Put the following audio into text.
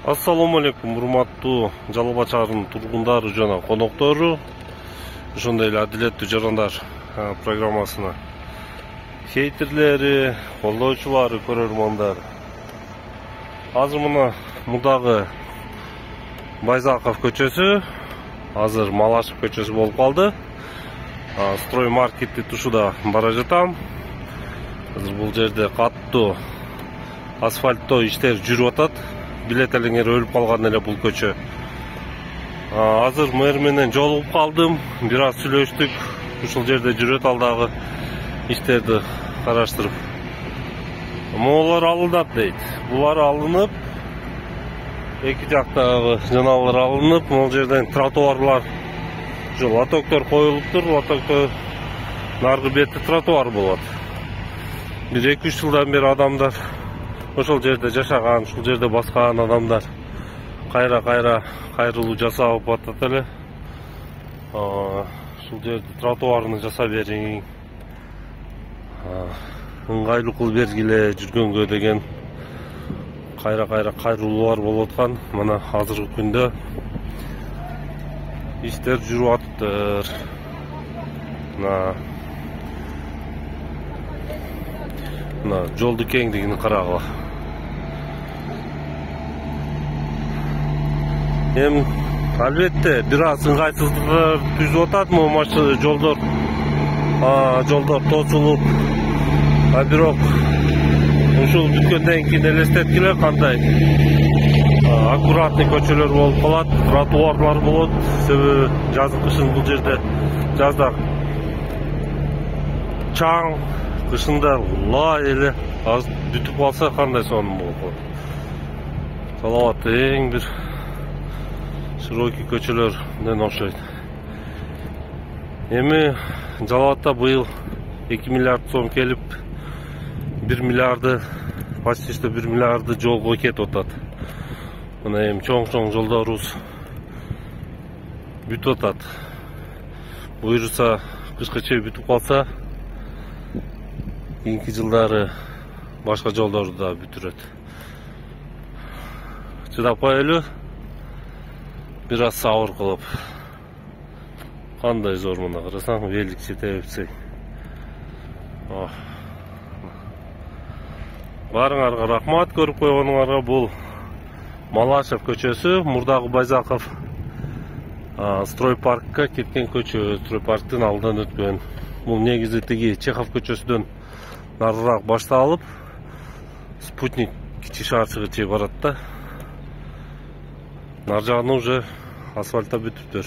Ассаламу алейкум, урматтуу Жалал Абад шаарынын тургундары жана коноктору. Ошондой эле адилеттүү жарандар программасына хейтерлери, колдоочулары, көрөрмандар. Азыр мына мурдагы Байзаков көчөсү, азыр Малашев көчөсү болуп калды. Строй маркетти тушуда бара жатам. Азыр бул жерде каттуу асфальттоо иштер жүрүп атат. Билет элеңер өлүп калган эле бул көчө. Азыр мэр менен жолугуп калдым. Бир аз сүйлөштүк. Ушул жерде жүрөт алдагы иштерди караштырып. Могулар алынат дейт. Булар алынып, эки жактагы жанагылар алынып, могул жерден тротуарлар, лотоктор коюлуптур. Лотоктор наркы бетти тротуар болот. Бир 2-3 жылдан бери адамдар ошол жерде жашаган, ушул жерде баскан адамдар кайра кайрылуу жасап атат эле. Ушул жерде тротуарны жасап бериң, ыңгайлуу кылып бергиле жүргөнгө деген кайра кайрылуулар болуп аткан. Мына азыркы күндө иштер жүрүп атыптыр. Мына жолду кеңдигин карагыла. Албетте бир аз ыңгайсыздыктар түзүп атат, машина жолдор тосулуп. Бирок ушул бүткөндөн кийин элестеткиле кандай аккуратный көчөлөр болуп калат, тротуарлар болот. Себеби жазы кышын бул жерде жазда чаң, кышында лай эле, аз бүтүп калса кандай сонун болуп калат. Жалал Абад эң бир широкий көчөлөр менен окшойт. Эми Жалал Абадта быйыл 2 миллиард сом келип, 1 миллиарды, почти что 1 миллиарды жолго кетип атат. Мына эми чоң жолдорубуз бүтүп атат. Буюрса кышка чейин бүтүп калса, кийинки жылдары башка жолдорду да бүтүрөт. Чыдап коелу, бир аз сабыр кылып. Кандай зор мына карасаң, велик жетебипсей. Барыңарга рахмат, көрүп койгонуңарга. Бул Малашев көчөсү, мурдагы Байзаков строй паркка кеткен көчө, строй парктын алдынан өткөн. Бул негизи тиги Чехов көчөсүдөн нарыраак башталып, Спутник кичи шаарчыгы чейин барат да. Нар жагын уже асфальтта бүтүптүр.